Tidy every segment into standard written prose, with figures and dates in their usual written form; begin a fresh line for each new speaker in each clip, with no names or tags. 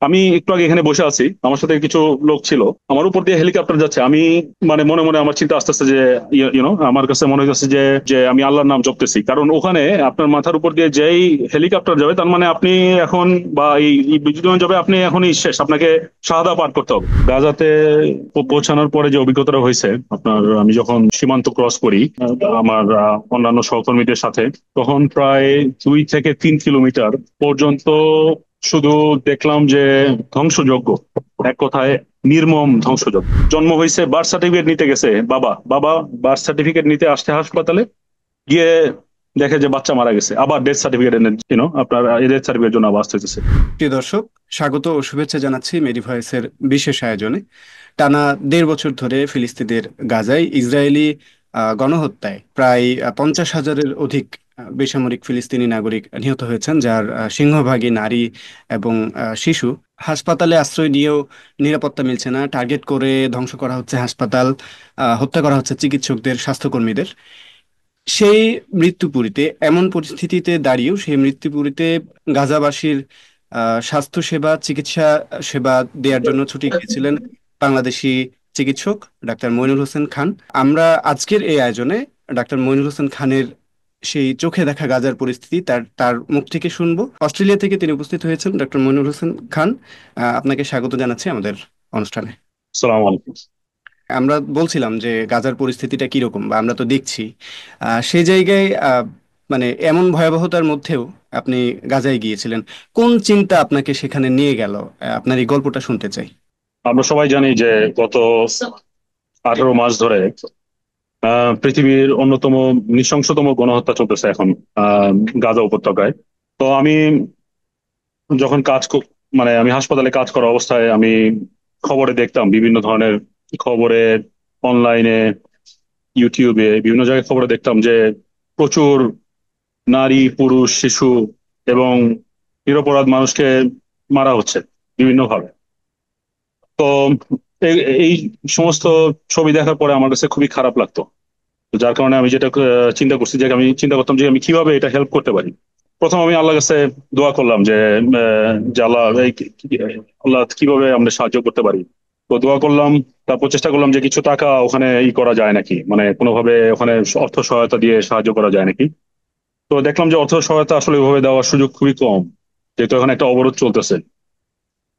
আমি একটু আগে এখানে বসে আছি, আমার সাথে কিছু লোক ছিল, আমার উপর দিয়ে হেলিকপ্টার যাচ্ছে। আমি মানে মনে মনে আমার চিন্তা আসতেছে যে আমার কাছে মনে হইতেছে যে যে আমি আল্লাহর নাম জপতেছি, কারণ ওখানে আপনার মাথার উপর দিয়ে যেই হেলিকপ্টার যাবে তার মানে আপনি এখন বা এই বিদ্যুৎ যাবে, আপনি এখনই শেষ, আপনাকে শাহাদা পাঠ করতে হবে। গাজাতে পৌঁছানোর পরে যে অভিজ্ঞতাটা হয়েছে আপনার, আমি যখন সীমান্ত ক্রস করি আমার অন্যান্য সহকর্মীদের সাথে, তখন প্রায় 2 থেকে 3 কিলোমিটার পর্যন্ত শুধু দেখলাম যে ধ্বংসযজ্ঞ, এক কথায় নির্মম ধ্বংসযজ্ঞ। জন্ম হয়েছে, বার্থ সার্টিফিকেট নিতে গেছে বাবা, বার্থ সার্টিফিকেট নিতে আসতে হাসপাতালে গিয়ে দেখে যে বাচ্চা মারা গেছে, আবার ডেথ সার্টিফিকেট এনে আপনার এই ডেথ সার্টিফিকেট জন্য আবার আসতেছে।
প্রিয় দর্শক, স্বাগত ও শুভেচ্ছা জানাচ্ছি মেডি ভয়েসের বিশেষ আয়োজনে। টানা 1.5 বছর ধরে ফিলিস্তিনের গাজায় ইসরায়েলি গণহত্যায় প্রায় 50,000-এর অধিক বেসামরিক ফিলিস্তিনি নাগরিক নিহত হয়েছেন, যার সিংহভাগই নারী এবং শিশু। হাসপাতালে আশ্রয় নিয়েও নিরাপত্তা মিলছে না, টার্গেট করে ধ্বংস করা হচ্ছে হাসপাতাল, হত্যা করা হচ্ছে চিকিৎসকদের, স্বাস্থ্যকর্মীদের। সেই মৃত্যুপুরীতে, এমন পরিস্থিতিতে দাঁড়িয়েও সেই মৃত্যুপুরীতে গাজাবাসীর স্বাস্থ্য সেবা, চিকিৎসা সেবা দেওয়ার জন্য ছুটে গিয়েছিলেন বাংলাদেশি চিকিৎসক ডাক্তার মইনুল হোসেন খান। আমরা আজকের এই আয়োজনে ডাক্তার মইনুল হোসেন খানের সেই চোখে দেখা গাজার পরিস্থিতি তার তার মুখ থেকে শুনবো। অস্ট্রেলিয়া থেকে তিনি উপস্থিত হয়েছেন। ডক্টর মইনুল হোসেন খান, আপনাকে স্বাগত জানাচ্ছি আমাদের অনুষ্ঠানে।
সালাম আলাইকুম।
আমরা বলছিলাম যে গাজার পরিস্থিতিটা কিরকম, বা আমরা তো দেখছি সেই জায়গায় মানে এমন ভয়াবহতার মধ্যেও আপনি গাজায় গিয়েছিলেন। কোন চিন্তা আপনাকে সেখানে নিয়ে গেল? আপনার এই গল্পটা শুনতে চাই।
আমরা সবাই জানি যে গত 18 মাস ধরে পৃথিবীর অন্যতম নৃশংসতম গণহত্যা চলতেছে এখন আহ গাজা উপত্যকায়। তো আমি যখন মানে আমি হাসপাতালে কাজ করা অবস্থায় আমি খবরে দেখতাম, বিভিন্ন ধরনের খবরে, অনলাইনে, ইউটিউবে, বিভিন্ন জায়গায় খবরে দেখতাম যে প্রচুর নারী, পুরুষ, শিশু এবং নিরপরাধ মানুষকে মারা হচ্ছে বিভিন্ন ভাবে। তো এই সমস্ত ছবি দেখার পরে আমার কাছে খুবই খারাপ লাগতো। তো যার কারণে আমি যেটা চিন্তা করছি, যে আমি চিন্তা করতাম যে আমি কিভাবে এটা হেল্প করতে পারি। প্রথম আমি আল্লাহর কাছে দোয়া করলাম যে যে আল্লাহ, আল্লাহ কিভাবে আমরা সাহায্য করতে পারি। তো দোয়া করলাম, তারপর চেষ্টা করলাম যে কিছু টাকা ওখানে করা যায় নাকি, মানে কোনোভাবে ওখানে অর্থ সহায়তা দিয়ে সাহায্য করা যায় নাকি। তো দেখলাম যে অর্থ সহায়তা আসলে ওইভাবে দেওয়ার সুযোগ খুবই কম, যেহেতু এখন একটা অবরোধ চলতেছে।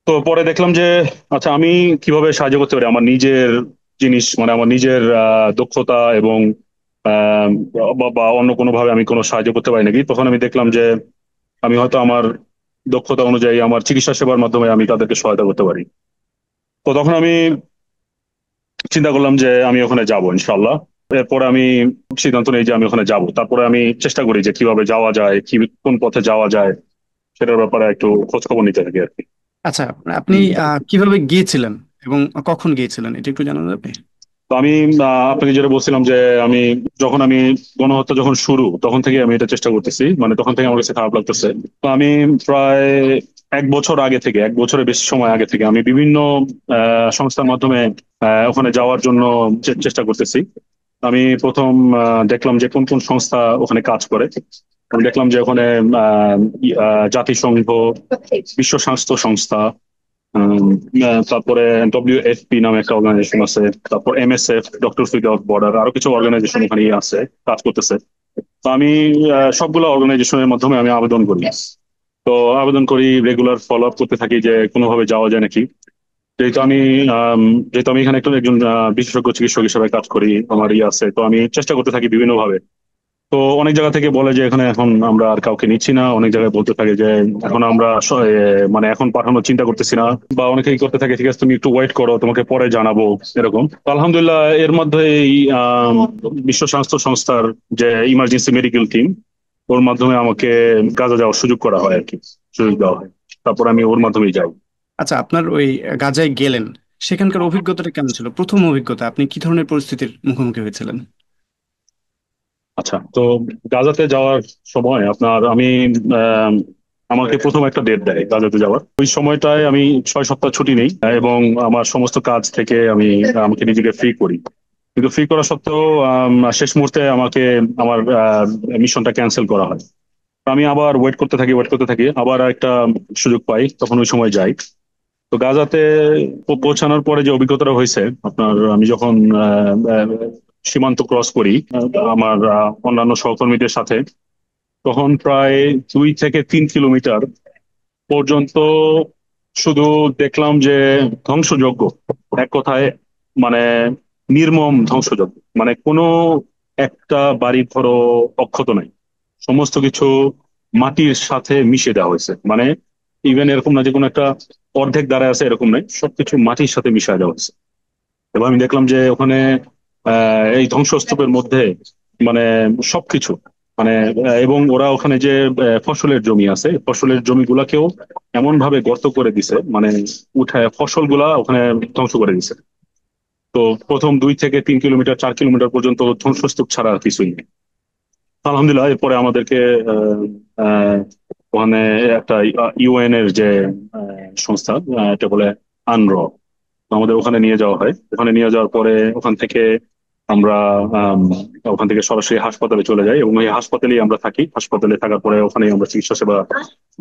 তো পরে দেখলাম যে আচ্ছা, আমি কিভাবে সাহায্য করতে পারি আমার নিজের জিনিস, মানে আমার নিজের দক্ষতা এবং আহ, বা অন্য কোনো ভাবে আমি কোনো সাহায্য করতে পারি নাকি। তখন আমি দেখলাম যে আমি হয়তো আমার দক্ষতা অনুযায়ী আমার চিকিৎসা সেবার মাধ্যমে আমি তাদেরকে সহায়তা করতে পারি। তো তখন আমি চিন্তা করলাম যে আমি ওখানে যাব ইনশাল্লাহ। এরপরে আমি সিদ্ধান্ত নিই যে আমি ওখানে যাব, তারপরে আমি চেষ্টা করি যে কিভাবে যাওয়া যায়, কি কোন পথে যাওয়া যায়, সেটার ব্যাপারে একটু খোঁজ খবর নিতে থাকি আর কি।
আচ্ছা, আপনি কিভাবে গিয়েছিলেন এবং কখন গিয়েছিলেন, এটা একটু জানা যাবে?
তো আমি আপনাকে যেটা বলছিলাম যে আমি যখন আমি গণহত্যা যখন শুরু তখন থেকে আমি এটা চেষ্টা করতেছি, মানে তখন থেকে আমার কাছে খারাপ লাগতেছে। তো আমি প্রায় 1 বছর আগে থেকে, 1 বছরের বেশি সময় আগে থেকে আমি বিভিন্ন সংস্থার মাধ্যমে ওখানে যাওয়ার জন্য চেষ্টা করতেছি। আমি প্রথম দেখলাম যে কোন কোন সংস্থা ওখানে কাজ করে। আমি দেখলাম যে ওখানে জাতিসংঘ, বিশ্ব স্বাস্থ্য সংস্থা, উম, তারপরে WFP নামে একটা অর্গানাইজেশন আছে, তারপর MSF, ডক্টর উইদাউট বর্ডার, আরো কিছু অর্গানাইজেশন ওখানে আছে, কাজ করতেছে। তো আমি সবগুলো অর্গানাইজেশনের মাধ্যমে আমি আবেদন করি। তো আবেদন করি, রেগুলার ফলো আপ করতে থাকি যে কোনোভাবে যাওয়া যায় নাকি। যেহেতু আমি আম, যেহেতু আমি এখানে একজন বিশেষজ্ঞ চিকিৎসক হিসেবে কাজ করি, আমার ইয়ে আছে, তো আমি চেষ্টা করতে থাকি বিভিন্ন ভাবে। তো অনেক জায়গা থেকে বলে যে এখানে এখন আমরা আর কাউকে নিচ্ছি না, অনেক জায়গায় বলতে থাকে যে এখন আমরা মানে এখন পাঠানোর চিন্তা করতেছি না, বা অনেকেই করতে থাকে ঠিক আছে তুমি একটু ওয়েট করো, তোমাকে পরে জানাবো, এরকম। তো আলহামদুলিল্লাহ এর মধ্যে এই বিশ্ব স্বাস্থ্য সংস্থার যে ইমার্জেন্সি মেডিকেল টিম, ওর মাধ্যমে আমাকে কাজে যাওয়ার সুযোগ করা হয় আর কি, সুযোগ দেওয়া হয়। তারপর আমি ওর মাধ্যমেই যাই।
আচ্ছা, আপনার ওই গাজায় গেলেন, সেখানকার অভিজ্ঞতাটা কেমন ছিল? প্রথম অভিজ্ঞতা, আপনি কি ধরনের পরিস্থিতির মুখোমুখি হয়েছিলেন?
আচ্ছা, তো গাজাতে যাওয়ার সময় আপনার আমি আম, আমাকে প্রথম একটা ডেট দেয় গাজাতে যাওয়ার। ওই সময়টায় আমি 6 সপ্তাহ ছুটি নেই, এবং আমার সমস্ত কাজ থেকে আমি আমাকে নিজেকে ফ্রি করি। কিন্তু ফ্রি করা সত্ত্বেও শেষ মুহূর্তে আমাকে আমার মিশনটা ক্যান্সেল করা হয়। আমি আবার ওয়েট করতে থাকি, আবার একটা সুযোগ পাই, তখন ওই সময় যাই। তো গাজাতে পৌঁছানোর পরে যে অভিজ্ঞতাটা হয়েছে আপনার, আমি যখন সীমান্ত ক্রস করি আমার অন্যান্য সহকর্মীদের সাথে, তখন প্রায় 2 থেকে 3 কিলোমিটার পর্যন্ত শুধু দেখলাম যে ধ্বংসযজ্ঞ, এক কথায় মানে নির্মম ধ্বংসযজ্ঞ। মানে কোনো একটা বাড়ি ঘরও অক্ষত নাই, সমস্ত কিছু মাটির সাথে মিশিয়ে দেওয়া হয়েছে। মানে ইভেন এরকম না যে কোনো একটা অর্ধেক দাঁড়ায় আছে, এরকম নাই, সবকিছু মাটির সাথে মিশিয়ে দেওয়া হয়েছে। এবং আমি দেখলাম যে ওখানে এই ধ্বংসস্তূপের মধ্যে মানে সবকিছু মানে এবং ওরা ওখানে যে ফসলের জমি আছে, ফসলের জমিগুলাকেও এমন ভাবে গর্ত করে দিছে, মানে উঠায় ফসলগুলা ওখানে ধ্বংস করে দিছে। তো প্রথম 2 থেকে 3 কিলোমিটার 4 কিলোমিটার পর্যন্ত ধ্বংসস্তূপ ছাড়া আর কিছুই নেই। আলহামদুলিল্লাহ এরপরে আমাদেরকে আহ, আহ, ওখানে একটা ইউএন এর যে সংস্থা, এটা বলে আনর, আমাদের ওখানে নিয়ে যাওয়া হয়। ওখানে নিয়ে যাওয়ার পরে ওখান থেকে আমরা আম, ওখান থেকে সরাসরি হাসপাতালে চলে যাই, এবং এই হাসপাতালেই আমরা থাকি। হাসপাতালে থাকার পরে ওখানেই আমরা চিকিৎসা সেবা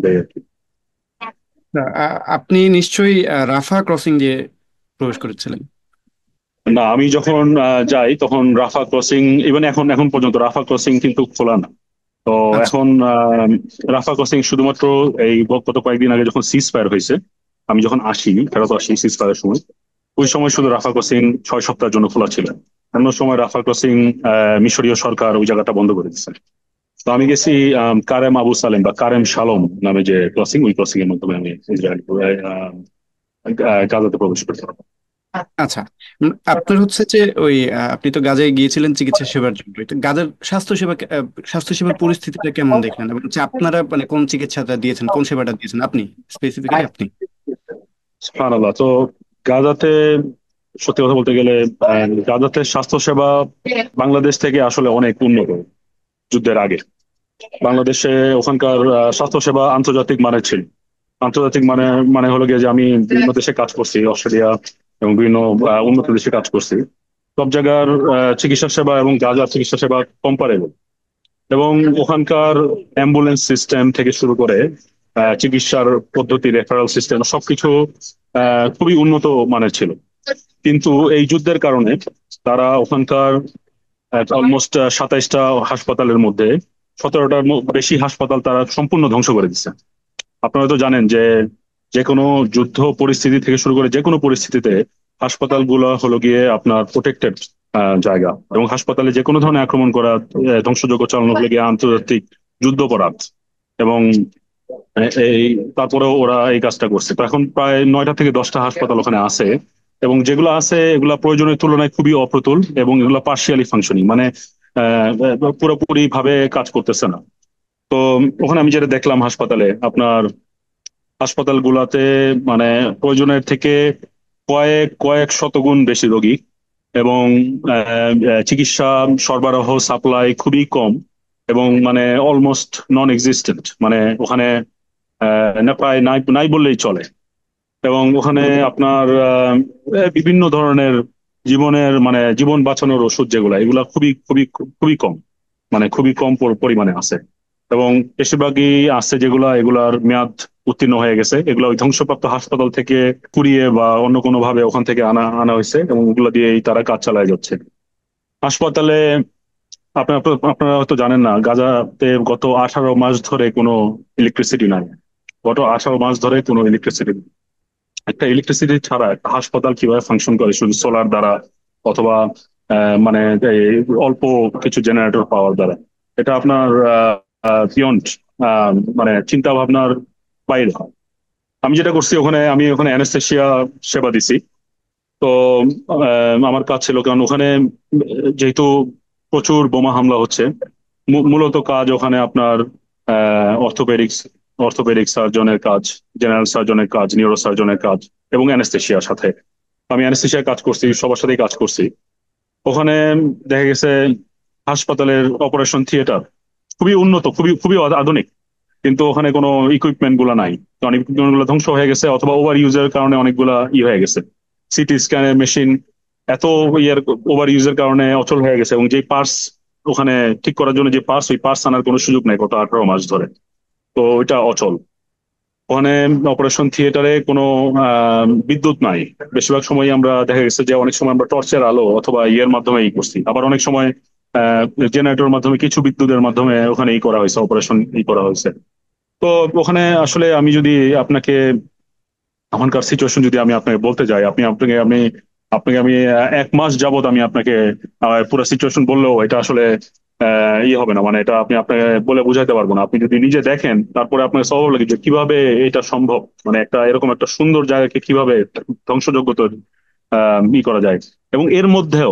দেই আর কি।
আপনি নিশ্চয়ই রাফা ক্রসিং দিয়ে প্রবেশ করেছিলেন।
না, আমি যখন যাই তখন রাফা ক্রসিং, ইভেন এখন এখন পর্যন্ত রাফা ক্রসিং কিন্তু খোলা না। তো
আচ্ছা।
এখন রাফা ক্রসিং শুধুমাত্র এই গত কয়েকদিন আগে যখন সিজ ফায়ার হয়েছে, আমি যখন ফেরত আসি সিজ ফায়ারের সময়, ওই সময় শুধু রাফা ক্রসিং 6 সপ্তাহের জন্য খোলা ছিল। অন্য সময় রাফা ক্রসিং মিশরীয় সরকার ওই জায়গাটা বন্ধ করে দিচ্ছে। তো আমি গেছি কারেম আবু সালেম বা কারেম শালম নামে যে ক্রসিং, ওই ক্রসিং এর মাধ্যমে আমি ইসরায়েল গাজাতে প্রবেশ করতে পারবো।
আচ্ছা। আপনার হচ্ছে যে ওই আপনি তো গাজায় গিয়েছিলেন চিকিৎসা সেবার জন্য, তো গাজার স্বাস্থ্য সেবার পরিস্থিতিটা কেমন দেখলেন, এবং হচ্ছে আপনারা মানে কোন চিকিৎসাটা দিয়েছেন, কোন সেবাটা দিয়েছেন আপনি, স্পেসিফিক্যালি আপনি?
সুবহানাল্লাহ। তো গাজাতে সত্যি কথা বলতে গেলে গাজাতে স্বাস্থ্যসেবা বাংলাদেশ থেকে আসলে অনেক উন্নত। যুদ্ধের আগে বাংলাদেশে ওখানকার স্বাস্থ্যসেবা আন্তর্জাতিক মানের ছিল। আন্তর্জাতিক মানে মানে হলো গিয়ে যে আমি বিভিন্ন দেশে কাজ করছি, অস্ট্রেলিয়া এবং বিভিন্ন উন্নত দেশে কাজ করছি। সব জায়গার চিকিৎসা সেবা এবং গাজার চিকিৎসা সেবা কম্পারেবল। এবং ওখানকার অ্যাম্বুলেন্স সিস্টেম থেকে শুরু করে চিকিৎসার পদ্ধতি, রেফারেল সিস্টেম সবকিছু খুবই উন্নত মানের ছিল। কিন্তু এই যুদ্ধের কারণে তারা ওখানকার অলমোস্ট 27টা হাসপাতালের মধ্যে 17টার বেশি হাসপাতাল তারা সম্পূর্ণ ধ্বংস করে দিচ্ছে। আপনারা তো জানেন যে যে কোনো যুদ্ধ পরিস্থিতি থেকে শুরু করে যে কোনো পরিস্থিতিতে হাসপাতালগুলো হলো গিয়ে আপনার প্রোটেক্টেড জায়গা, এবং হাসপাতালে যে কোনো ধরনের আক্রমণ করা, ধ্বংসযজ্ঞ চালানো হলো গিয়ে আন্তর্জাতিক যুদ্ধাপরাধ। এবং এই তারপরেও ওরা এই কাজটা করছে। তো এখন প্রায় 9টা থেকে 10টা হাসপাতাল ওখানে আছে, এবং যেগুলো আছে এগুলা প্রয়োজনের তুলনায় খুবই অপ্রতুল, এবং এগুলো পার্শিয়ালি ফাংশনিং, মানে পুরোপুরি ভাবে কাজ করতেছে না। তো ওখানে আমি যেটা দেখলাম হাসপাতালে, আপনার হাসপাতাল গুলাতে মানে প্রয়োজনের থেকে কয়েক কয়েক শতগুণ বেশি রোগী, এবং চিকিৎসা সরবরাহ সাপ্লাই খুবই কম, এবং মানে অলমোস্ট নন এক্সিস্টেন্ট। মানে ওখানে না, প্রায় নাই নাই বললেই চলে। এবং ওখানে আপনার বিভিন্ন ধরনের জীবনের মানে জীবন বাঁচানোর ওষুধ যেগুলা, এগুলা খুবই খুবই খুবই কম, মানে খুবই কম পরিমাণে আছে। এবং বেশিরভাগই আছে যেগুলা, এগুলার মেয়াদ উত্তীর্ণ হয়ে গেছে। এগুলো ওই ধ্বংসপ্রাপ্ত হাসপাতাল থেকে কুড়িয়ে বা অন্য কোনো ভাবে ওখান থেকে আনা আনা হয়েছে, এবং ওগুলো দিয়েই তারা কাজ চালায় যাচ্ছে হাসপাতালে। আপনারা আপনারা হয়তো জানেন না, গাজাতে গত 18 মাস ধরে কোনো ইলেকট্রিসিটি নাই। গত 18 মাস ধরে কোনো ইলেকট্রিসিটি, একটা ইলেকট্রিসিটি ছাড়া একটা হাসপাতাল কিভাবে ফাংশন করে, শুধু সোলার দ্বারা অথবা মানে এই অল্প কিছু জেনারেটর পাওয়ার দ্বারা, এটা আপনার বিয়ন্ড মানে চিন্তা ভাবনার বাইরে। আমি যেটা করছি ওখানে, আমি ওখানে অ্যানেস্থেশিয়া সেবা দিছি। তো আমার কাজ ছিল, কারণ ওখানে যেহেতু প্রচুর বোমা হামলা হচ্ছে, মূলত কাজ ওখানে আপনার অর্থোপেডিক্স অর্থোপেডিক সার্জনের কাজ, জেনারেল সার্জনের কাজ, নিউরো সার্জনের কাজ, এবং অ্যানেস্থেশিয়ার সাথে। আমি অ্যানেস্থেশিয়ার কাজ করছি, সবার সাথেই কাজ করছি ওখানে। দেখা গেছে হাসপাতালের অপারেশন থিয়েটার খুবই উন্নত, খুবই খুবই আধুনিক, কিন্তু ওখানে কোনো ইকুইপমেন্ট গুলা নাই। কারণ ইকুইপমেন্ট গুলো ধ্বংস হয়ে গেছে, অথবা ওভার ইউজের কারণে অনেকগুলা হয়ে গেছে। সিটি স্ক্যানের মেশিন এত ইয়ার ওভার ইউজের কারণে অচল হয়ে গেছে, এবং যে পার্টস ওখানে ঠিক করার জন্য যে পার্টস, ওই পার্টস আনার কোনো সুযোগ নেই গত 18 মাস ধরে। তো ওইটা অচল। ওখানে অপারেশন থিয়েটারে কোনো বিদ্যুৎ নাই। বেশিরভাগ সময় আমরা দেখা গেছে যে অনেক সময় আমরা টর্চের আলো অথবা ইয়ের মাধ্যমে করছি, আবার অনেক সময় জেনারেটরের মাধ্যমে, কিছু বিদ্যুতের মাধ্যমে ওখানে করা হয়েছে, অপারেশন করা হয়েছে। তো ওখানে আসলে আমি যদি আপনাকে এখনকার সিচুয়েশন যদি আমি আপনাকে বলতে যাই, আপনাকে আমি 1 মাস যাবত আমি আপনাকে পুরো সিচুয়েশন বললেও এটা আসলে ইয়ে হবে না, মানে এটা আপনাকে বলে বুঝাইতে পারবো না। আপনি যদি নিজে দেখেন তারপরে আপনার সব লাগে যে কিভাবে এটা সম্ভব, মানে একটা এরকম একটা সুন্দর জায়গাকে কিভাবে ধ্বংসযোগ্য তো করা যায়। এবং এর মধ্যেও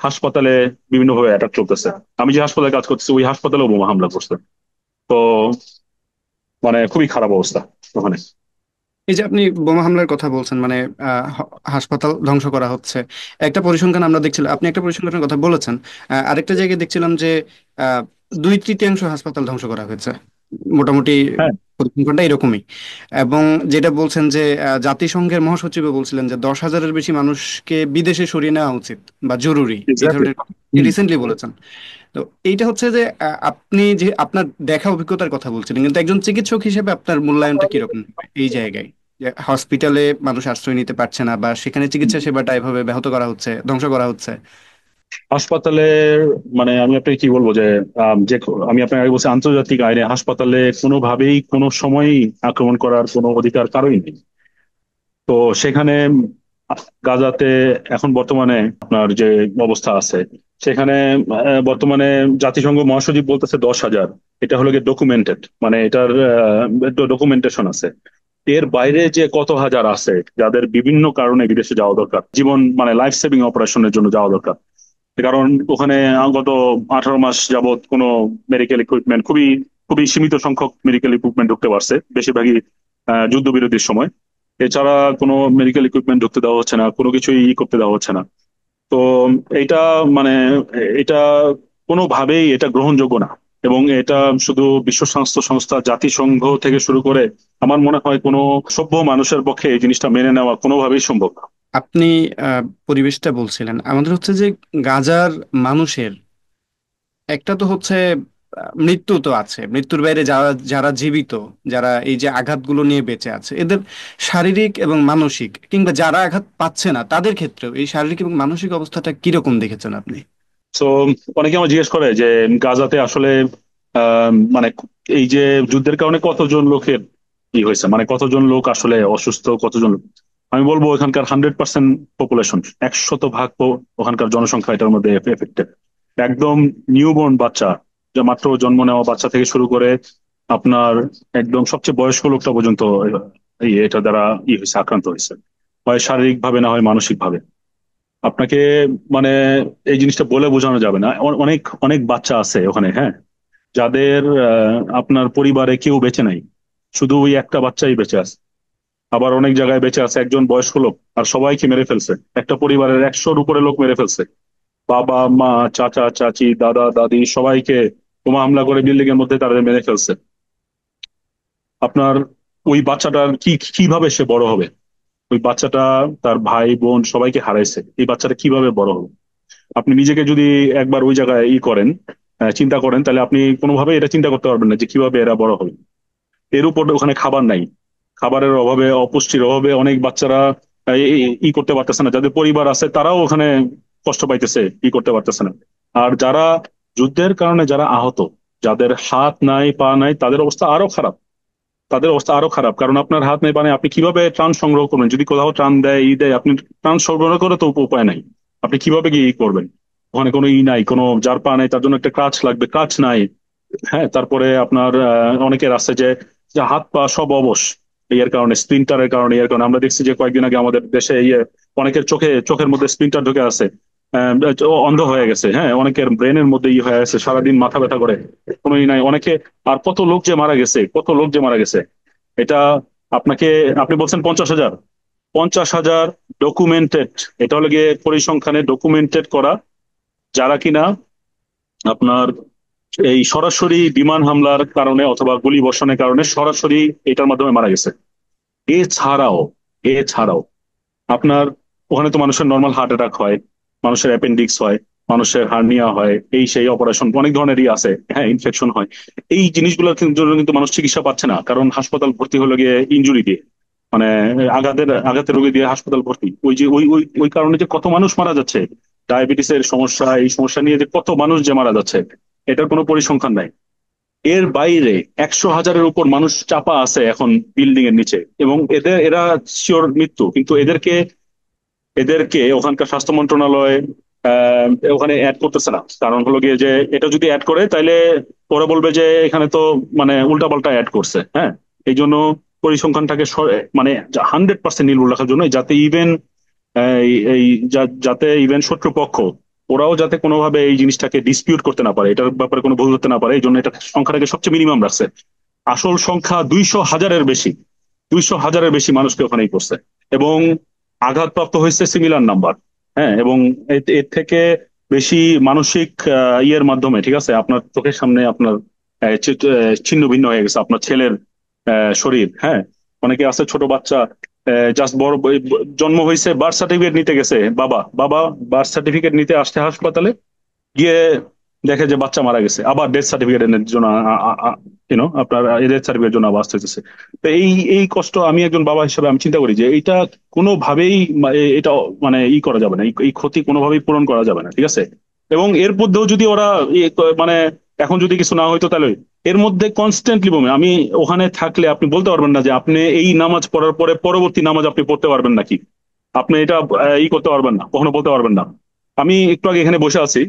হাসপাতালে বিভিন্ন ভাবে অ্যাটাক চলতেছে। আমি যে হাসপাতালে কাজ করতেছি ওই হাসপাতালেও বোমা হামলা করছে। তো মানে খুবই খারাপ অবস্থা ওখানে।
এই যে আপনি বোমা হামলার কথা বলছেন, মানে হাসপাতাল ধ্বংস করা হচ্ছে, একটা পরিসংখ্যান আমরা দেখছিলাম, আপনি একটা পরিসংখ্যানের কথা বলেছেন। আরেকটা জায়গায় দেখছিলাম যে আহ, 2/3 হাসপাতাল ধ্বংস করা হয়েছে মোটামুটি।
হ্যাঁ,
পরিসংখ্যানটা এরকমই। এবং যেটা বলছেন যে জাতিসংঘের মহাসচিবও বলছিলেন যে 10,000-এর বেশি মানুষকে বিদেশে সরিয়ে নেওয়া উচিত বা জরুরি, এই
এক্স্যাক্টলি।
ধরনের কথা রিসেন্টলি বলেছেন। তো এইটা হচ্ছে যে আপনি যে আপনার দেখা অভিজ্ঞতার কথা বলছিলেন, কিন্তু একজন চিকিৎসক হিসেবে আপনার মূল্যায়নটা কিরকম হবে এই জায়গায়, যে হসপিটালে মানুষ আশ্রয় নিতে পারছে না বা সেখানে চিকিৎসা সেবাটা এভাবে ব্যাহত করা হচ্ছে, ধ্বংস করা হচ্ছে?
হাসপাতালের মানে আমি আপনাকে কি বলবো যে যে আমি আপনাকে আগে বলছি, আন্তর্জাতিক আইনে হাসপাতালে কোনোভাবেই কোনো সময়ই আক্রমণ করার কোনো অধিকার কারোই নেই। তো সেখানে গাজাতে এখন বর্তমানে আপনার যে অবস্থা আছে সেখানে বর্তমানে জাতিসংঘ মহাসচিব বলতেছে 10,000। এটা হলো গিয়ে ডকুমেন্টেড, মানে এটার ডকুমেন্টেশন আছে। এর বাইরে যে কত হাজার আছে যাদের বিভিন্ন কারণে বিদেশে যাওয়া দরকার, জীবন মানে লাইফ সেভিং অপারেশনের জন্য যাওয়া দরকার। কারণ ওখানে গত 18 মাস যাবত কোনো মেডিকেল ইকুইপমেন্ট, খুবই খুবই সীমিত সংখ্যক মেডিকেল ইকুইপমেন্ট ঢুকতে পারছে, বেশিরভাগই যুদ্ধবিরতির সময়। এছাড়া কোনো মেডিকেল ইকুইপমেন্ট ঢুকতে দেওয়া হচ্ছে না, কোনো কিছুই করতে দেওয়া হচ্ছে না। তো এইটা মানে এটা কোনোভাবেই এটা গ্রহণযোগ্য না। এবং এটা শুধু বিশ্ব স্বাস্থ্য সংস্থা, জাতিসংঘ থেকে শুরু করে আমার মনে হয় কোনো সভ্য মানুষের পক্ষে এই জিনিসটা মেনে নেওয়া কোনোভাবেই সম্ভব না।
আপনি পরিবেশটা বলছিলেন, আমাদের হচ্ছে যে গাজার মানুষের একটা তো হচ্ছে মৃত্যু তো আছে, মৃত্যুর বাইরে যারা যারা জীবিত, যারা এই যে আঘাতগুলো নিয়ে বেঁচে আছে, এদের শারীরিক এবং মানসিক, কিংবা যারা আঘাত পাচ্ছে না তাদের ক্ষেত্রেও এই শারীরিক এবং মানসিক অবস্থাটা কিরকম দেখেছেন আপনি?
তো অনেকে আমার জিজ্ঞেস করে যে গাজাতে আসলে মানে এই যে যুদ্ধের কারণে কতজন লোকের কি হয়েছে, মানে কতজন লোক আসলে অসুস্থ, কতজন লোক। আমি বলবো এখানকার 100% পপুলেশন, 100% ওখানকার জনসংখ্যা এটার মধ্যে এফেক্টেড। একদম নিউবর্ন বাচ্চা, যে মাত্র জন্ম নেওয়া বাচ্চা থেকে শুরু করে আপনার একদম সবচেয়ে বয়স্ক লোকটা পর্যন্ত এটা দ্বারা হয়েছে, আক্রান্ত হয়েছে, হয় শারীরিক ভাবে না হয় মানসিক ভাবে। আপনাকে মানে এই জিনিসটা বলে বোঝানো যাবে না। অনেক অনেক বাচ্চা আছে ওখানে, হ্যাঁ, যাদের আপনার পরিবারে কেউ বেঁচে নাই, শুধু ওই একটা বাচ্চাই বেঁচে আছে। আবার অনেক জায়গায় বেঁচে আছে একজন বয়স্ক লোক, আর সবাইকে মেরে ফেলছে, একটা পরিবারের 100-র উপরে লোক মেরে ফেলছে। বাবা মা, চাচা চাচি, দাদা দাদি, সবাইকে বোমা হামলা করে বিল্ডিং এর মধ্যে তাদের মেরে ফেলছে। আপনার ওই বাচ্চাটার কিভাবে সে বড় হবে? ওই বাচ্চাটা তার ভাই বোন সবাইকে হারাইছে, এই বাচ্চাটা কিভাবে বড় হবে? আপনি নিজেকে যদি একবার ওই জায়গায় করেন, চিন্তা করেন, তাহলে আপনি কোনোভাবে এটা চিন্তা করতে পারবেন না যে কিভাবে এরা বড় হবে। এর উপর ওখানে খাবার নাই, খাবারের অভাবে, অপুষ্টির অভাবে অনেক বাচ্চারা করতে পারতেছে না। যাদের পরিবার আছে তারাও ওখানে কষ্ট পাইতেছে, করতে পারতেছে না। আর যারা যুদ্ধের কারণে যারা আহত, যাদের হাত নাই পা নাই, তাদের অবস্থা আরো খারাপ। তাদের অবস্থা আরো খারাপ, কারণ আপনার হাত নেই, মানে আপনি কিভাবে ত্রাণ সংগ্রহ করবেন? যদি কোথাও ত্রাণ দেয় দেয়, আপনি ত্রাণ সরবরাহ করে তো উপায় নাই। আপনি কিভাবে গিয়ে করবেন? ওখানে কোনো নাই, কোনো যার পা নাই তার জন্য একটা ক্রাচ লাগবে, ক্রাচ নাই। হ্যাঁ, তারপরে আপনার অনেকের আছে যে যে হাত পা সব অবশ, এর কারণে, স্প্লিন্টারের কারণে। এর কারণে আমরা দেখছি যে কয়েকদিন আগে আমাদের দেশে অনেকের চোখের মধ্যে স্প্লিন্টার ঢুকে আছে, অন্ধ হয়ে গেছে। হ্যাঁ, অনেকের ব্রেনের মধ্যে হয়ে গেছে, সারাদিন মাথা ব্যথা করে, কোনো নাই অনেকে। আর কত লোক যে মারা গেছে, কত লোক যে মারা গেছে। এটা আপনাকে, আপনি বলছেন 50,000, 50,000 ডকুমেন্টেড। এটা হলো গিয়ে পরিসংখ্যানে ডকুমেন্টেড করা, যারা কিনা আপনার এই সরাসরি বিমান হামলার কারণে অথবা গুলি বর্ষণের কারণে সরাসরি এটার মাধ্যমে মারা গেছে। এছাড়াও এছাড়াও আপনার ওখানে তো মানুষের নর্মাল হার্ট অ্যাটাক হয়, মানুষের অ্যাপেন্ডিক্স হয়, মানুষের হার্নিয়া হয়, এই সেই অপারেশন অনেক ধরনেরই আছে, হ্যাঁ, ইনফেকশন হয়। এই জিনিসগুলোর জন্য কিন্তু মানুষ চিকিৎসা পাচ্ছে না, কারণ হাসপাতাল ভর্তি হলো গিয়ে ইনজুরি দিয়ে, মানে আঘাতের রোগী দিয়ে হাসপাতাল ভর্তি। ওই যে ওই কারণে যে কত মানুষ মারা যাচ্ছে, ডায়াবেটিসের সমস্যা, এই সমস্যা নিয়ে যে কত মানুষ যে মারা যাচ্ছে, এটার কোনো পরিসংখ্যান নাই। এর বাইরে 100,000-এর উপর মানুষ চাপা আছে এখন বিল্ডিং এর নিচে, এবং এরা শিওর মৃত্যু, কিন্তু এদেরকে এদেরকে ওখানকার স্বাস্থ্য মন্ত্রণালয় আহ, ওখানে অ্যাড করতেছে না। কারণ হলো গিয়ে যে এটা যদি অ্যাড করে তাহলে ওরা বলবে যে এখানে তো মানে উল্টাপাল্টা অ্যাড করছে, হ্যাঁ। এই জন্য পরিসংখ্যানটাকে মানে 100% নির্ভুল রাখার জন্য, যাতে ইভেন এই যাতে ইভেন শত্রুপক্ষ ওরাও যাতে কোনোভাবে এই জিনিসটাকে ডিসপিউট করতে না পারে, এটার ব্যাপারে কোনো ভুল করতে না পারে, এই জন্য এটা সংখ্যাটাকে সবচেয়ে মিনিমাম রাখছে। আসল সংখ্যা 200,000-এর বেশি, 200,000-এর বেশি মানুষকে ওখানেই করছে। এবং আঘাতপ্রাপ্ত হয়েছে সিমিলার নাম্বার। হ্যাঁ, এবং এর থেকে বেশি মানসিক ইয়ের মাধ্যমে, ঠিক আছে, আপনার চোখের সামনে আপনার ছিন্ন ভিন্ন হয়ে গেছে আপনার ছেলের শরীর, হ্যাঁ। অনেকে আছে ছোট বাচ্চা, জাস্ট বড় জন্ম হয়েছে, বার্থ সার্টিফিকেট নিতে গেছে, বাবা বাবা বার্থ সার্টিফিকেট নিতে আসছে হাসপাতালে, গিয়ে দেখে যে বাচ্চা মারা গেছে, আবার ডেথ সার্টিফিকেটের জন্য আপনার ডেথ সার্টিফিকেটের জন্য আবার আসতে হচ্ছে। তো এই কষ্ট আমি একজন বাবা হিসেবে আমি চিন্তা করি যে এইটা কোনোভাবেই এটা মানে করা যাবে না, এই ক্ষতি কোনোভাবেই পূরণ করা যাবে না, ঠিক আছে। এবং এর মধ্যেও যদি ওরা মানে এখন যদি কিছু না হইতো তাহলে এর মধ্যে কনস্ট্যান্টলি বমি। আমি ওখানে থাকলে আপনি বলতে পারবেন না যে আপনি এই নামাজ পড়ার পরে পরবর্তী নামাজ আপনি পড়তে পারবেন নাকি, আপনি এটা করতে পারবেন না, কখনো বলতে পারবেন না। আমি একটু আগে এখানে বসে আছি,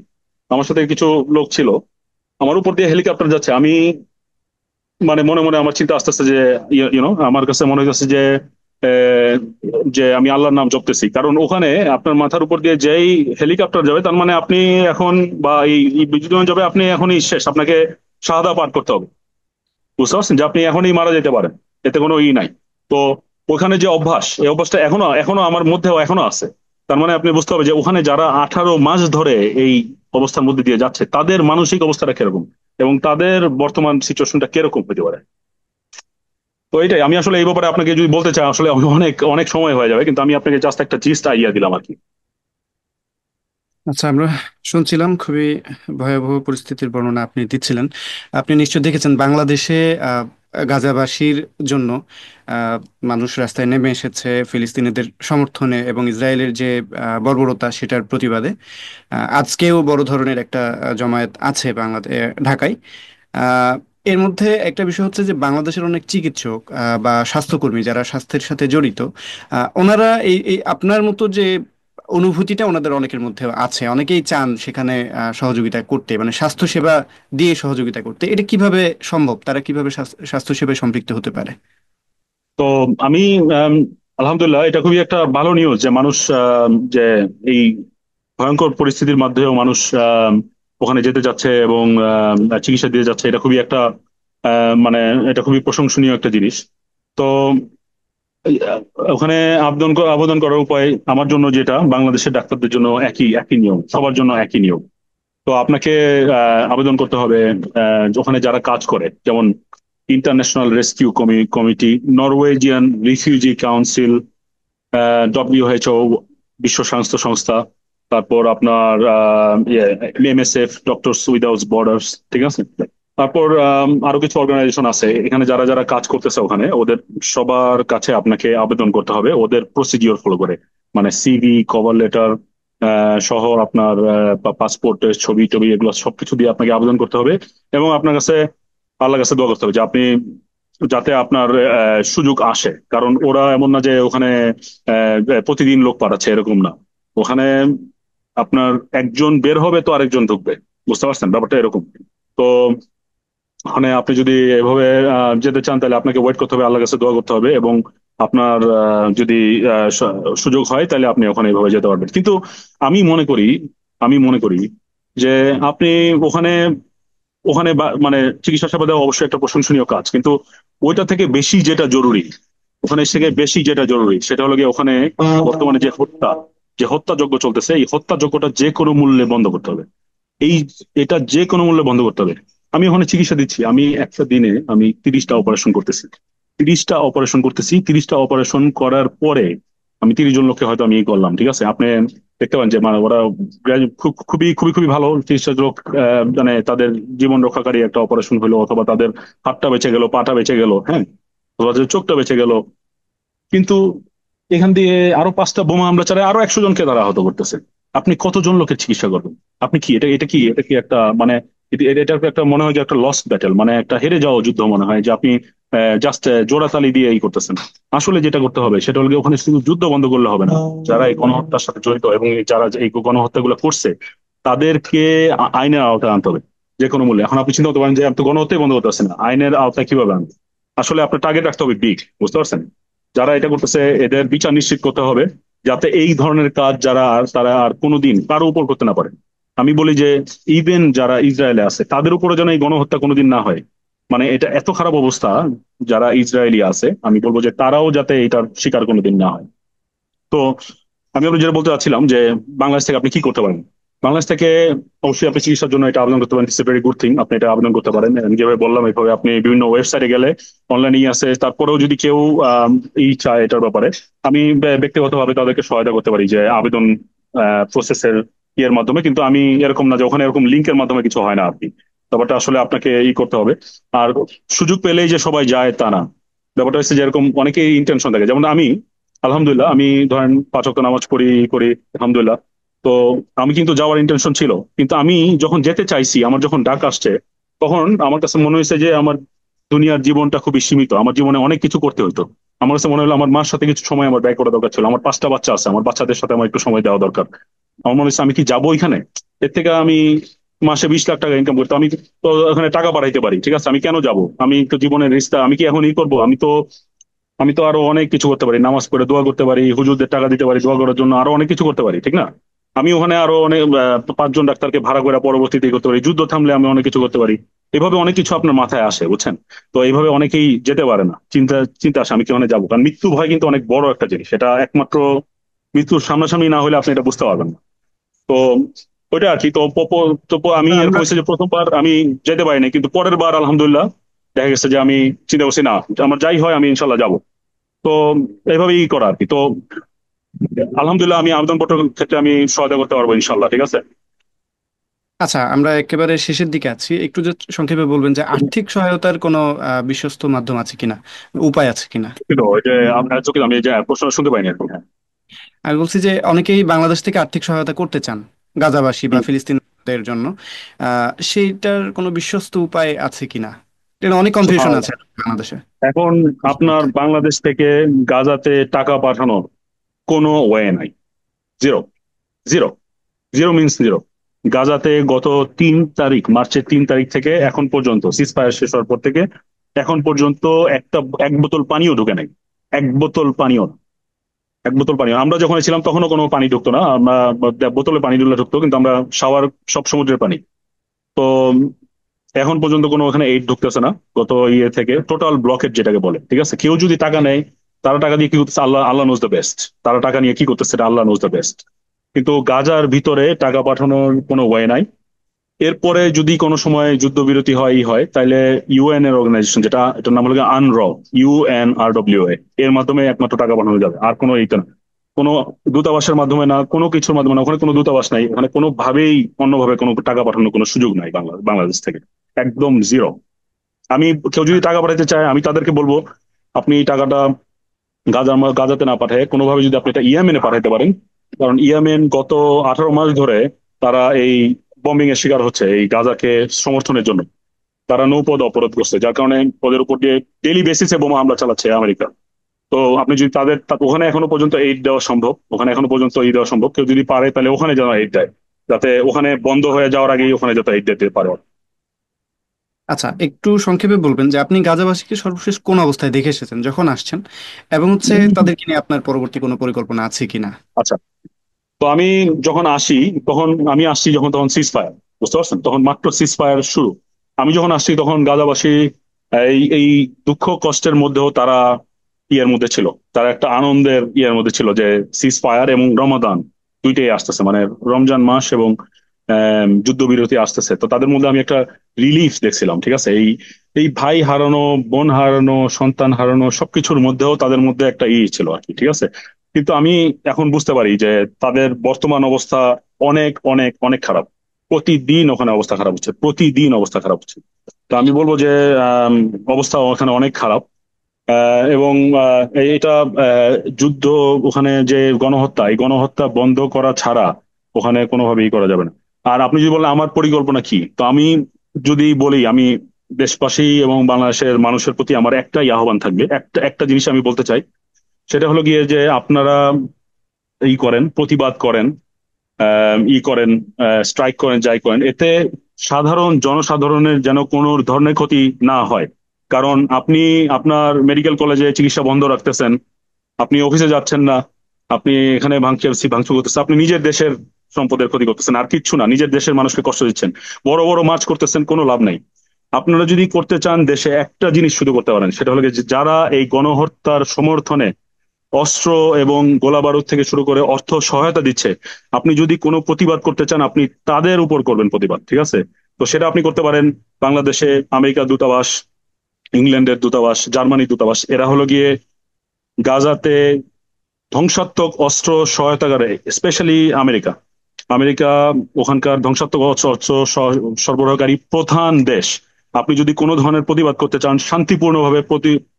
আমার সাথে কিছু লোক ছিল, আমার উপর দিয়ে হেলিকপ্টার যাচ্ছে, আমি মানে মনে মনে আমার চিন্তা আসতেছে যে আমার কাছে মনে হইতেছে যে আহ, যে আমি আল্লাহর নাম জপতেছি, কারণ ওখানে আপনার মাথার উপর দিয়ে যেই হেলিকপ্টার যাবে তার মানে আপনি এখন, বা এই বিদ্যুৎ যাবে, আপনি এখনই শেষ, আপনাকে শাহাদা পাঠ করতে হবে। বুঝতে পারছেন যে আপনি এখনই মারা যেতে পারেন, এতে কোনো নাই। তো ওখানে যে অভ্যাস, এই অভ্যাসটা এখনো এখনো আমার মধ্যেও এখনো আছে। তার মানে আপনি বুঝতে হবে যে ওখানে যারা 18 মাস ধরে এই অবস্থার মধ্যে দিয়ে যাচ্ছে তাদের মানসিক অবস্থাটা কিরকম, এবং তাদের বর্তমান সিচুয়েশনটা কিরকম হতে পারে। তো এটাই আমি আসলে এই ব্যাপারে আপনাকে যদি বলতে চাই, আসলে অনেক অনেক সময় হয়ে যাবে, কিন্তু আমি আপনাকে জাস্ট একটা জিস্ট আইডিয়া দিলাম আর কি।
আচ্ছা, আমরা শুনছিলাম খুবই ভয়াবহ পরিস্থিতির বর্ণনা আপনি দিচ্ছিলেন। আপনি নিশ্চয় দেখেছেন বাংলাদেশে আহ, গাজাবাসীর জন্য আহ, মানুষ রাস্তায় নেমে এসেছে ফিলিস্তিনিদের সমর্থনে এবং ইসরায়েলের যে বর্বরতা সেটার প্রতিবাদে। আজকেও বড় ধরনের একটা জমায়েত আছে বাংলাদেশ, ঢাকায়। আহ, এর মধ্যে একটা বিষয় হচ্ছে যে বাংলাদেশের অনেক চিকিৎসক বা স্বাস্থ্যকর্মী যারা স্বাস্থ্যের সাথে জড়িত, ওনারা এই আপনার মতো যে অনুভূতিটা ওনাদের অনেকের মধ্যে আছে, অনেকেই চান সেখানে সহযোগিতা করতে, মানে স্বাস্থ্যসেবা দিয়ে সহযোগিতা করতে। এটা কিভাবে সম্ভব? তারা কিভাবে স্বাস্থ্যসেবায় সম্পৃক্ত হতে পারে?
তো আমি আম, আলহামদুলিল্লাহ, এটা খুবই একটা ভালো নিউজ যে মানুষ যে এই ভয়ঙ্কর পরিস্থিতির মধ্যেও মানুষ ওখানে যেতে যাচ্ছে এবং চিকিৎসা দিয়ে যাচ্ছে, এটা খুবই একটা মানে এটা খুবই প্রশংসনীয় একটা জিনিস। তো এই, ওখানে আবেদন করার উপায় আমার জন্য যেটা, বাংলাদেশের ডাক্তারদের জন্য একই একই নিয়ম, সবার জন্য একই নিয়ম। তো আপনাকে আবেদন করতে হবে ওখানে যারা কাজ করে, যেমন international rescue committee, Norwegian refugee council, WHO, বিশ্ব স্বাস্থ্য সংস্থা, তারপর আপনার এমএসএফ, ডক্টরস উইদাউট বর্ডার্স, ঠিক আছে। তারপর আরো কিছু অর্গানাইজেশন আছে এখানে, যারা যারা কাজ করতেছে ওখানে, ওদের সবার কাছে আপনাকে আবেদন করতে হবে ওদের প্রসিডিওর ফলো করে, মানে সিভি, কভার লেটার সহ আপনার পাসপোর্টের ছবি টবি এগুলো সবকিছু দিয়ে আপনাকে আবেদন করতে হবে। এবং আপনার কাছে আল্লাহর কাছে দোয়া করতে হবে যে আপনি যাতে আপনার সুযোগ আসে, কারণ ওরা এমন না যে ওখানে প্রতিদিন লোক পাঠাচ্ছে, এরকম না। ওখানে আপনার একজন বের হবে তো আরেকজন ঢুকবে, বুঝতে পারছেন ব্যাপারটা এরকম। তো ওখানে আপনি যদি এভাবে যেতে চান তাহলে আপনাকে ওয়েট করতে হবে, আল্লাহর কাছে দোয়া করতে হবে, এবং আপনার যদি সুযোগ হয় তাহলে আপনি ওখানে এভাবে যেতে পারবেন। কিন্তু আমি মনে করি আমি মনে করি যে আপনি ওখানে ওখানে মানে চিকিৎসা সেবা দেওয়া অবশ্যই একটা প্রশংসনীয় কাজ, কিন্তু ওইটা থেকে বেশি যেটা জরুরি, ওখানে থেকে বেশি যেটা জরুরি সেটা হলো গিয়ে ওখানে বর্তমানে যে হত্যাযজ্ঞ চলতেছে, এই হত্যাযজ্ঞটা যে কোনো মূল্যে বন্ধ করতে হবে। এই এটা যে কোনো মূল্যে বন্ধ করতে হবে। আমি ওখানে চিকিৎসা দিচ্ছি, আমি একটা দিনে আমি 30টা অপারেশন করতেছি, 30টা অপারেশন করার পরে আমি 30 জন লোককে হয়তো আমি করলাম, ঠিক আছে। আপনি দেখতে পান যে মানে ওরা খুবই খুবই খুবই ভালো চিকিৎসক লোক, মানে তাদের জীবন রক্ষাকারী একটা অপারেশন হলো, অথবা তাদের হাতটা বেঁচে গেল, পাটা বেঁচে গেল, হ্যাঁ, অথবা তাদের চোখটা বেঁচে গেল। কিন্তু এখান দিয়ে আরো 5টা বোমা হামলা চালায় আরো 100 জনকে তারা আহত করতেছে। আপনি কতজন লোকের চিকিৎসা করবেন? আপনি কি এটা কি একটা মানে এটা একটা মনে হয় যে একটা লস্ট ব্যাটেল, মানে একটা হেরে যাওয়া যুদ্ধ মনে হয়, যে আপনি জাস্ট জোড়াতালি দিয়ে এই করতেছেন। আসলে যেটা করতে হবে সেটা হলো গিয়ে ওখানে শুধু যুদ্ধ বন্ধ করলে হবে না, যারা এই গণহত্যার সাথে জড়িত এবং যারা এই গণহত্যাগুলো করছে তাদেরকে আইনের আওতায় আনতে হবে যে কোনো মূল্যে। এখন আপনি চিন্তা করতে পারেন যে আপনি তো গণহত্যাই বন্ধ করতে পারছেন না, আইনের আওতায় কিভাবে আনবেন? আসলে আপনার টার্গেট রাখতে হবে বিগ, বুঝতে পারছেন? যারা এটা করতেছে এদের বিচার নিশ্চিত করতে হবে, যাতে এই ধরনের কাজ তারা আর কোনোদিন কারো উপর করতে না পারে। আমি বলি যে ইভেন যারা ইসরায়েলে আছে তাদের উপরে যেন এই গণহত্যা কোনোদিন না হয়। মানে এটা এত খারাপ অবস্থা, যারা ইসরায়েলি আছে আমি বলবো যে তারাও যাতে এটার শিকার কোনোদিন না হয়। তো আমি আপনাকে যেটা বলতে চাচ্ছিলাম যে বাংলাদেশ থেকে আপনি কি করতে পারেন। বাংলাদেশ থেকে অবশ্যই আপনি চিকিৎসার জন্য এটা আবেদন করতে পারেন, it's a very good thing, আপনি এটা আবেদন করতে পারেন। আমি যেভাবে বললাম এইভাবে আপনি বিভিন্ন ওয়েবসাইটে গেলে অনলাইনে আছে, তারপরেও যদি কেউ আহ, চায় এটার ব্যাপারে, আমি ব্যক্তিগতভাবে তাদেরকে সহায়তা করতে পারি যে আবেদন প্রসেসের ইয়ের মাধ্যমে। কিন্তু আমি এরকম না যে ওখানে এরকম লিঙ্কের মাধ্যমে কিছু হয় না আর কি। ব্যাপারটা আসলে আপনাকে করতে হবে। আর সুযোগ পেলেই যে সবাই যায় তা না। ব্যাপারটা হচ্ছে যে এরকম অনেকেই ইন্টেনশন থাকে, যেমন আমি আলহামদুলিল্লাহ আমি ধরেন 5 ওয়াক্ত নামাজ পড়ি করি আলহামদুলিল্লাহ। তো আমি কিন্তু যাওয়ার ইন্টেনশন ছিল, কিন্তু আমি যখন যেতে চাইছি, আমার যখন ডাক আসছে, তখন আমার কাছে মনে হয়েছে যে আমার দুনিয়ার জীবনটা খুবই সীমিত, আমার জীবনে অনেক কিছু করতে হতো। আমার কাছে মনে হলো আমার মার সাথে কিছু সময় আমার ব্যয় করা দরকার ছিল, আমার 5টা বাচ্চা আছে, আমার বাচ্চাদের সাথে আমার একটু সময় দেওয়া দরকার। আমার মনে হচ্ছে আমি কি যাবো এখানে, এর থেকে আমি মাসে 20 লাখ টাকা ইনকাম করতে, আমি তো এখানে টাকা পাঠাইতে পারি, ঠিক আছে, আমি কেন যাব? আমি তো জীবনের রিস্তা আমি কি এখন করবো? আমি তো আরো অনেক কিছু করতে পারি, নামাজ পড়ে দোয়া করতে পারি, হুজুরদের টাকা দিতে পারি দোয়া করার জন্য, আরো অনেক কিছু করতে পারি, ঠিক না? আমি ওখানে আরো অনেক 5 জন ডাক্তারকে ভাড়া করে পরবর্তীতে করতে পারি, যুদ্ধ থামলে আমি অনেক কিছু করতে পারি। এভাবে অনেক কিছু আপনার মাথায় আসে, বুঝছেন? তো এইভাবে অনেকেই যেতে পারে না, চিন্তা চিন্তা আসে আমি কি ওখানে যাবো, কারণ মৃত্যু ভয় কিন্তু অনেক বড় একটা জিনিস, এটা একমাত্র মৃত্যুর সামনাসামনি না হলে আপনি এটা বুঝতে পারবেন না। তো ওইটা আর কি। আমি এরকম
আমরা
হয়েছে যে প্রথমবার আমি যেতে পারিনি, কিন্তু পরের বার আলহামদুলিল্লাহ দেখা গেছে যে আমি চিন্তা করছি না, আমার যাই হয় আমি ইনশাল্লাহ যাবো। তো এইভাবেই করা আর কি। তো আলহামদুলিল্লাহ আমি আবেদনপত্রের ক্ষেত্রে আমি সহায়তা করতে পারবো ইনশাল্লাহ, ঠিক আছে।
আচ্ছা, আমরা একেবারে শেষের দিকে আছি, একটু যে সংক্ষেপে বলবেন যে আর্থিক সহায়তার কোনো বিশ্বস্ত মাধ্যম আছে কিনা, উপায় আছে কিনা?
কিন্তু ওই যে আপনার চোখে আমি যে প্রশ্ন শুনতে পাইনি আর কি। হ্যাঁ।
আমি বলছি যে অনেকেই বাংলাদেশ থেকে আর্থিক সহায়তা করতে চান গাজাবাসী বা
হুম।
ফিলিস্তিনিদের জন্য। সেইটার কোনো বিশ্বস্ত উপায় আছে কিনা? এটা অনেক কনফিউশন
আহ,
আছে বাংলাদেশে।
এখন আপনার বাংলাদেশ থেকে গাজাতে টাকা পাঠানোর কোনো ওয়ে নাই। Zero, zero, zero means zero. গাজাতে গত 3 তারিখ, মার্চের 3 তারিখ থেকে এখন পর্যন্ত, সিজ ফায়ার শেষ হওয়ার পর থেকে এখন পর্যন্ত একটা এক বোতল পানিও ঢুকে নাই। এক বোতল পানিও না। এক বোতল পানি, আমরা যখন ছিলাম তখনও কোনো পানি ঢুকতো না, আমরা বোতলে পানি দুলা ঢুকতো, কিন্তু আমরা শাওয়ার সব সমুদ্রের পানি। তো এখন পর্যন্ত কোনো ওখানে এইড ঢুকতেছে না গত ইয়ে থেকে, টোটাল ব্লকেট যেটাকে বলে, ঠিক আছে। কেউ যদি টাকা নেয়, তারা টাকা দিয়ে কি করতেছে, আল্লাহ আল্লাহ নোজ দ্য বেস্ট, তারা টাকা নিয়ে কি করতেছে এটা আল্লাহ নোজ দ্য বেস্ট। কিন্তু গাজার ভিতরে টাকা পাঠানোর কোনো ওয়ে নাই। এরপরে যদি কোনো সময় যুদ্ধবিরতি হয় তাহলে ইউএন এর অর্গানাইজেশন, যেটা এটার নাম হলো আনর, UNRWA, এর মাধ্যমে একমাত্র টাকা পাঠানো যাবে, আর কোনো এইটা না। কোনো দূতাবাসের মাধ্যমে না, কোনো কিছুর মাধ্যমে না, ওখানে কোনো দূতাবাস নাই, ওখানে কোনোভাবেই অন্যভাবে কোনো টাকা পাঠানোর কোনো সুযোগ নাই বাংলাদেশ থেকে। একদম জিরো। আমি কেউ যদি টাকা পাঠাতে চায় আমি তাদেরকে বলবো আপনি এই টাকাটা গাজাতে না পাঠায় কোনোভাবে যদি আপনি এটা ইয়েমেনে পাঠাতে পারেন। কারণ ইয়েমেন গত 18 মাস ধরে তারা এই বম্বিং এর শিকার হচ্ছে এই গাজাকে সমর্থনের জন্য। তারা নৌপথ অবরোধ করছে, যার কারণে ওদের উপর দিয়ে ডেইলি বেসিসে বোমা হামলা চালাচ্ছে আমেরিকা। তো আপনি যদি ওখানে এখনো পর্যন্ত এইড দেওয়া সম্ভব, ওখানে এখনো পর্যন্ত এইড দেওয়া সম্ভব, কেউ যদি পারে তাহলে ওখানে যেন এইড দেয়, যাতে ওখানে বন্ধ হয়ে যাওয়ার আগেই ওখানে যাতে এইড দিতে পারে।
আচ্ছা, একটু সংক্ষেপে বলবেন যে আপনি গাজাবাসীকে সর্বশেষ কোন অবস্থায় দেখে এসেছেন যখন আসছেন, এবং হচ্ছে তাদেরকে নিয়ে আপনার পরবর্তী কোনো পরিকল্পনা আছে কিনা?
আচ্ছা, তো আমি যখন আসি, তখন আমি আসছি যখন তখন সিজ ফায়ার, বুঝতে পারছেন, তখন মাত্র সিজ ফায়ার শুরু। আমি যখন আসছি তখন গাজাবাসী এই দুঃখ কষ্টের মধ্যেও তারা ইয়ের মধ্যে ছিল, তারা একটা আনন্দের ইয়ের মধ্যে ছিল যে সিজ ফায়ার এবং রমাদান দুইটাই আসতেছে, মানে রমজান মাস এবং যুদ্ধবিরতি আসতেছে। তো তাদের মধ্যে আমি একটা রিলিফ দেখছিলাম, ঠিক আছে। এই এই ভাই হারানো, বোন হারানো, সন্তান হারানো সবকিছুর মধ্যেও তাদের মধ্যে একটা ই ছিল আর কি, ঠিক আছে। কিন্তু আমি এখন বুঝতে পারি যে তাদের বর্তমান অবস্থা অনেক অনেক অনেক খারাপ। প্রতিদিন ওখানে অবস্থা খারাপ হচ্ছে, প্রতিদিন অবস্থা খারাপ হচ্ছে। তো আমি বলবো যে আম, অবস্থা ওখানে অনেক খারাপ। এবং এটা আহ, যুদ্ধ, ওখানে যে গণহত্যা, এই গণহত্যা বন্ধ করা ছাড়া ওখানে কোনোভাবেই করা যাবে না। আর আপনি যদি বলেন আমার পরিকল্পনা কি, তো আমি যদি বলি, আমি দেশবাসী এবং বাংলাদেশের মানুষের প্রতি আমার একটাই আহ্বান থাকবে, একটা একটা জিনিস আমি বলতে চাই। সেটা হলো গিয়ে যে আপনারা করেন, প্রতিবাদ করেন, করেন, স্ট্রাইক করেন, যাই করেন, এতে সাধারণ জনসাধারণের যেন কোনো ধরনের ক্ষতি না হয়। কারণ আপনি আপনার মেডিকেল কলেজে চিকিৎসা বন্ধ রাখতেছেন, আপনি অফিসে যাচ্ছেন না, আপনি এখানে ভাঙচুর করতেছেন, আপনি নিজের দেশের সম্পদের ক্ষতি করতেছেন, আর কিচ্ছু না, নিজের দেশের মানুষকে কষ্ট দিচ্ছেন। বড় বড় মার্চ করতেছেন, কোনো লাভ নাই। আপনারা যদি করতে চান, দেশে একটা জিনিস শুধু করতে পারেন, সেটা হলো গিয়ে যে যারা এই গণহত্যার সমর্থনে অস্ত্র এবং গোলা বারুদ থেকে শুরু করে অর্থ সহায়তা দিচ্ছে, আপনি যদি কোনো প্রতিবাদ করতে চান, আপনি তাদের উপর করবেন প্রতিবাদ, ঠিক আছে? তো সেটা আপনি করতে পারেন বাংলাদেশে আমেরিকার দূতাবাস, ইংল্যান্ডের দূতাবাস, জার্মানির দূতাবাস, এরা হলো গিয়ে গাজাতে ধ্বংসাত্মক অস্ত্র সহায়তাকারী, স্পেশালি আমেরিকা। আমেরিকা ওখানকার ধ্বংসাত্মক অস্ত্র সরবরাহকারী প্রধান দেশ। আপনি যদি কোনো ধরনের প্রতিবাদ করতে চান, শান্তিপূর্ণভাবে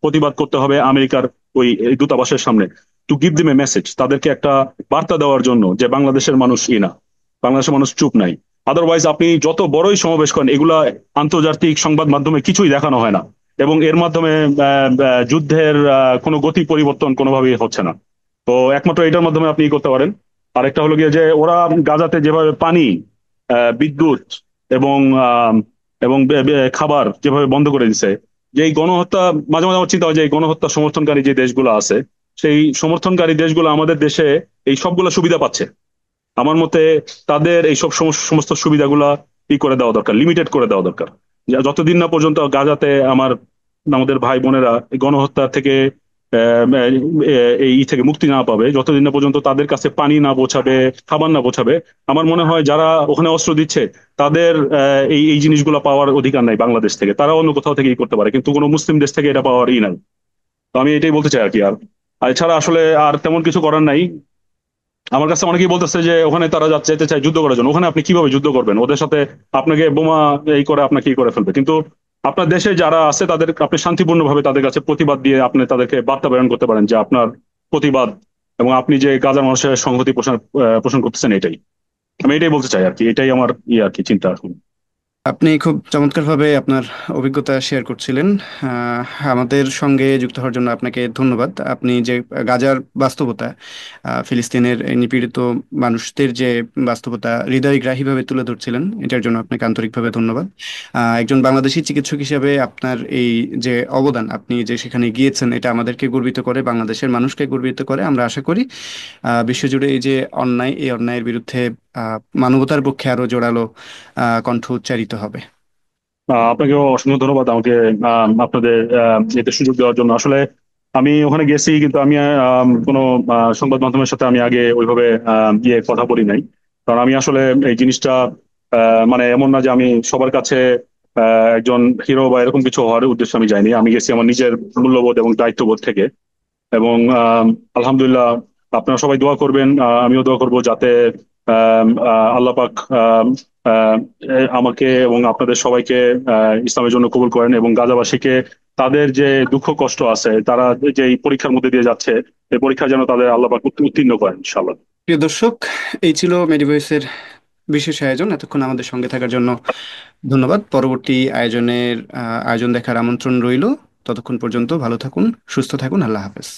প্রতিবাদ করতে হবে আমেরিকার এই দূতাবাসের সামনে, টু গিভ দিম এ মেসেজ, তাদেরকে একটা বার্তা দেওয়ার জন্য যে বাংলাদেশের মানুষ না, বাংলাদেশের মানুষ চুপ নাই। আদারওয়াইজ আপনি যত বড়ই সমাবেশ করেন, এগুলা আন্তর্জাতিক সংবাদ মাধ্যমে কিছুই দেখানো হয় না, এবং এর মাধ্যমে যুদ্ধের কোনো গতি পরিবর্তন কোনোভাবেই হচ্ছে না। তো একমাত্র এটার মাধ্যমে আপনি করতে পারেন। আরেকটা হলো গিয়ে যে ওরা গাজাতে যেভাবে পানি, বিদ্যুৎ এবং এবং খাবার যেভাবে বন্ধ করে দিছে, যে এই গণহত্যা, মাঝে মাঝে আমার চিন্তা হয় যে এই গণহত্যা সমর্থনকারী যে দেশগুলো আছে, সেই সমর্থনকারী দেশগুলো আমাদের দেশে এই সবগুলো সুবিধা পাচ্ছে। আমার মতে তাদের এই সব সমস্ত সুবিধাগুলা করে দেওয়া দরকার, লিমিটেড করে দেওয়া দরকার। যতদিন না পর্যন্ত গাজাতে আমাদের ভাই বোনেরা এই গণহত্যা থেকে এই থেকে মুক্তি না পাবে, যতদিন না পর্যন্ত তাদের কাছে পানি না পৌঁছাবে, খাবার না পৌঁছাবে, আমার মনে হয় যারা ওখানে অস্ত্র দিচ্ছে তাদের এই জিনিসগুলো পাওয়ার অধিকার নাই বাংলাদেশ থেকে। তারা অন্য কোথাও থেকে করতে পারে, কিন্তু কোনো মুসলিম দেশ থেকে এটা পাওয়ার নাই। তো আমি এটাই বলতে চাই আর কি। আর আর এছাড়া আসলে আর তেমন কিছু করার নাই। আমার কাছে অনেকেই বলতেছে যে ওখানে তারা যেতে চায় যুদ্ধ করার জন্য, ওখানে আপনি কিভাবে যুদ্ধ করবেন ওদের সাথে? আপনাকে বোমা এই করে আপনাকে করে ফেলবে। কিন্তু আপনার দেশে যারা আছে তাদের আপনি শান্তিপূর্ণভাবে তাদের কাছে প্রতিবাদ দিয়ে আপনি তাদেরকে বার্তা প্রেরণ করতে পারেন যে আপনার প্রতিবাদ এবং আপনি যে গাজার মানুষের সংহতি পোষণ পোষণ করতেছেন, এটাই আমি এটাই বলতে চাই আর কি। এটাই আমার আর কি চিন্তা এখন।
আপনি খুব চমৎকারভাবে আপনার অভিজ্ঞতা শেয়ার করছিলেন। আমাদের সঙ্গে যুক্ত হওয়ার জন্য আপনাকে ধন্যবাদ। আপনি যে গাজার বাস্তবতা, ফিলিস্তিনের এই নিপীড়িত মানুষদের যে বাস্তবতা হৃদয়গ্রাহীভাবে তুলে ধরছিলেন, এটার জন্য আপনাকে আন্তরিকভাবে ধন্যবাদ। একজন বাংলাদেশি চিকিৎসক হিসেবে আপনার এই যে অবদান, আপনি যে সেখানে গিয়েছেন, এটা আমাদেরকে গর্বিত করে, বাংলাদেশের মানুষকে গর্বিত করে। আমরা আশা করি বিশ্বজুড়ে এই যে অন্যায়, এই অন্যায়ের বিরুদ্ধে মানবতার পক্ষে আরো জোরালো কণ্ঠ উচ্চারিত হবে।
আপনাকেও অসংখ্য ধন্যবাদ আমাকে আপনাদের এতে সুযোগ দেওয়ার জন্য। আসলে আমি ওখানে গেছি, কিন্তু আমি কোনো সংবাদ মাধ্যমের সাথে আমি আগে ওইভাবে কথা বলি নাই। কারণ আমি আসলে এই জিনিসটা মানে এমন না যে আমি সবার কাছে একজন হিরো বা এরকম কিছু হওয়ার উদ্দেশ্যে আমি যাইনি। আমি গেছি আমার নিজের মূল্যবোধ এবং দায়িত্ববোধ থেকে। এবং আলহামদুলিল্লাহ, আপনারা সবাই দোয়া করবেন, আমিও দোয়া করব যাতে আল্লাহ পাক আহ, আমাকে এবং আপনাদের সবাইকে ইসলামের জন্য কবুল করেন, এবং গাজাবাসীকে তাদের যে দুঃখ কষ্ট আছে, তারা যে এই পরীক্ষার মধ্যে দিয়ে যাচ্ছে, এই পরীক্ষা যেন তাদের আল্লাহ পাক উত্তীর্ণ করেন ইনশাআল্লাহ।
প্রিয় দর্শক, এই ছিল মেডিভয়েসের বিশেষ আয়োজন। এতক্ষণ আমাদের সঙ্গে থাকার জন্য ধন্যবাদ। পরবর্তী আয়োজন দেখার আমন্ত্রণ রইল। ততক্ষণ পর্যন্ত ভালো থাকুন, সুস্থ থাকুন। আল্লাহ হাফেজ।